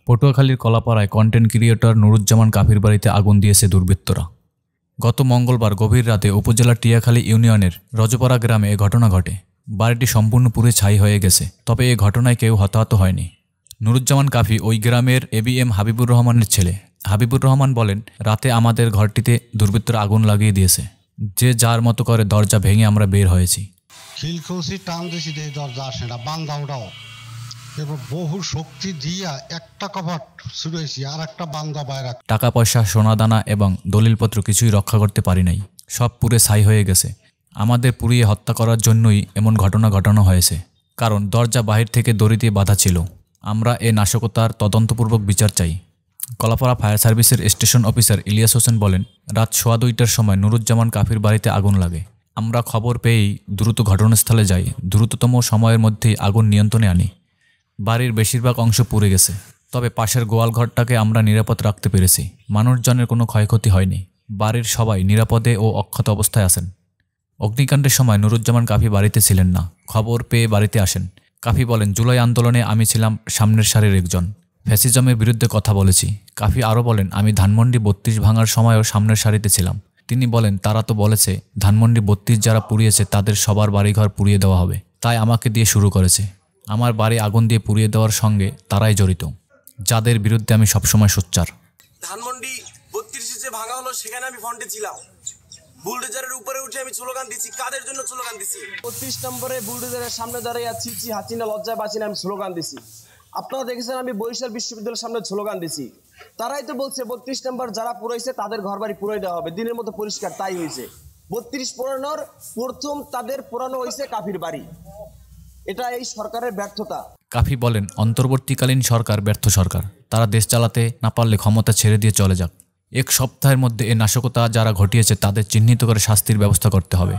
পটুয়াখালীর কলাপাড়ায় content creator Nuruzzaman কাফির বাড়িতে আগুন দিয়েছে দুর্বৃত্তরা। গত মঙ্গলবার গভীর রাতে উপজেলার টিয়াখালী ইউনিয়নের রজপাড়া গ্রামে এ ঘটনা ঘটে। বাড়িটি সম্পূর্ণ পুড়ে ছাই হয়ে গেছে, তবে এ ঘটনায় কেউ হতাহত হয়নি। নুরুজ্জামান কাফি ওই গ্রামের এবিএম হাবিবুর রহমানের ছেলে। হাবিবুর রহমান বলেন, রাতে আমাদের ঘরটিতে দুর্বৃত্তরা আগুন লাগিয়ে দিয়েছে। যে যার মতো করে দরজা ভেঙে আমরা বের হয়েছি। এবার বহু শক্তি দিয়া একটা কপাট ছুড়েছি আর একটা বান্দা বাইরে। টাকা পয়সা, সোনাদানা এবং দলিলপত্র কিছুই রক্ষা করতে পারি নাই, সব পুড়ে ছাই হয়ে গেছে। আমাদের পুড়িয়ে হত্যা করার জন্যই এমন ঘটনা ঘটানো হয়েছে, কারণ দরজা বাহির থেকে দড়ি দিয়ে বাঁধা ছিল। আমরা এ নাশকতার তদন্তপূর্বক বিচার চাই। কলাপাড়া ফায়ার সার্ভিসের স্টেশন অফিসার ইলিয়াস হোসেন বলেন, রাত 2:15টার সময় নুরুজ্জামান কাফির বাড়িতে আগুন লাগে। আমরা খবর পেয়েই দ্রুত ঘটনাস্থলে যাই। দ্রুততম সময়ের মধ্যেই আগুন নিয়ন্ত্রণে আনি। বাড়ির বেশিরভাগ অংশ পুড়ে গেছে, তবে পাশের গোয়াল ঘরটাকে আমরা নিরাপদ রাখতে পেরেছি। মানুষজনের কোনো ক্ষয়ক্ষতি হয়নি। বাড়ির সবাই নিরাপদে ও অক্ষত অবস্থায় আছেন। অগ্নিকাণ্ডের সময় নুরুজ্জামান কাফি বাড়িতে ছিলেন না, খবর পেয়ে বাড়িতে আসেন। কাফি বলেন, জুলাই আন্দোলনে আমি ছিলাম সামনের সারির একজন। ফ্যাসিজমের বিরুদ্ধে কথা বলেছি। কাফি আরও বলেন, আমি ধানমন্ডি 32 ভাঙার সময়ও সামনের সারিতে ছিলাম। তিনি বলেন, তারা তো বলেছে ধানমন্ডি 32 যারা পুড়িয়েছে তাদের সবার বাড়িঘর পুড়িয়ে দেওয়া হবে, তাই আমাকে দিয়ে শুরু করেছে। আমার বাড়ি আগুন দিয়ে পুড়িয়ে দেওয়ার সঙ্গে তারাই জড়িত, যাদের বিরুদ্ধে আমি সবসময় সোচ্চার। ধানমন্ডি 32 যে ভাঙা হলো সেখানে আমি ফ্রন্টে ছিলাম। বুলডোজারের উপরে উঠে আমি স্লোগান দিচ্ছি। কাদের জন্য স্লোগান দিচ্ছি? 32 নম্বরে বুলডোজারের সামনে দাঁড়িয়ে আছি, হাসিনা লজ্জায় বাঁচিনা আমি স্লোগান দিছি। আপনারা দেখেছেন আমি বরিশাল বিশ্ববিদ্যালয়ের সামনে স্লোগান দিছি। তারাই তো বলছে 32 নম্বর যারা পুরাইছে তাদের ঘর বাড়ি পুরাই দেওয়া হবে। দিনের মতো পরিষ্কার তাই হয়েছে। 32 পুরানোর প্রথম তাদের পুরানো হয়েছে কাফির বাড়ি। এটা এই সরকারের ব্যর্থতা। কাফি বলেন, অন্তর্বর্তীকালীন সরকার ব্যর্থ সরকার। তারা দেশ চালাতে না পারলে ক্ষমতা ছেড়ে দিয়ে চলে যাক। 1 সপ্তাহের মধ্যে এ নাশকতা যারা ঘটিয়েছে তাদের চিহ্নিত করে শাস্তির ব্যবস্থা করতে হবে।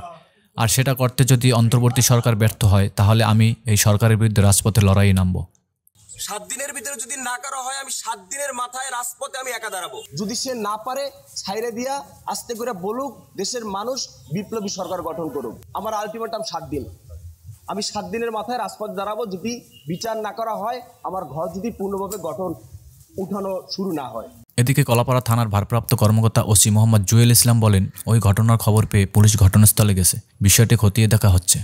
আর সেটা করতে যদি অন্তর্বর্তী সরকার ব্যর্থ হয়, তাহলে আমি এই সরকারের বিরুদ্ধে রাজপথে লড়াই নামব। 7 দিনের ভিতরে যদি না করা হয়, আমি 7 দিনের মাথায় রাজপথে আমি একা দাঁড়াবো। যদি সে না পারে, ছাইরে দিয়া আস্তে করে বলুক দেশের মানুষ বিপ্লবী সরকার গঠন করুক। আমার আলটিমেটাম 7 দিন। আমি 7 দিনের মাথায় রাজপথ দাঁড়াবো। যদি বিচার না করা হয়, আমার ঘর যদি পূর্ণভাবে গঠন উঠানো শুরু না হয়। এদিকে কলাপাড়া থানার ভারপ্রাপ্ত কর্মকর্তা ওসি মোহাম্মদ জুয়েল ইসলাম বলেন, ওই ঘটনার খবর পেয়ে পুলিশ ঘটনাস্থলে গেছে। বিষয়টি খতিয়ে দেখা হচ্ছে।